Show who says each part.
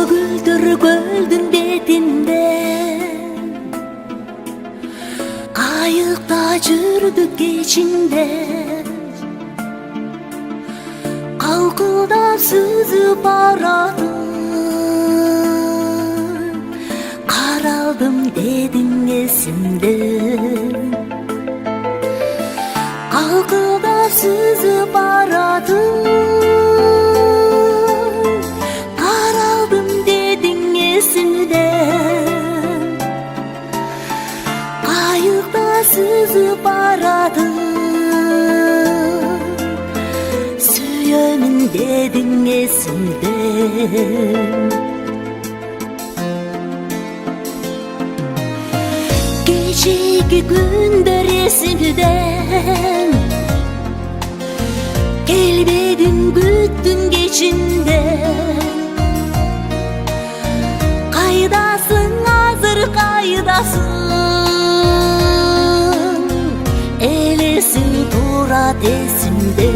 Speaker 1: Kөгілдір көлдің бетінде қайықта жүрдік кешінде, қалқылдап сүзіп баратын қаралдым дедің есімде. Қалқылдап сүзіп баратын қаралдым дедің есімде. Қайықта сүзіп баратын сүйемін дедің есімде. Кешегі күндер есімден, келбедің күттің кешінде. Қайдасың азыр, қайдасың, елесің тұрат есімде.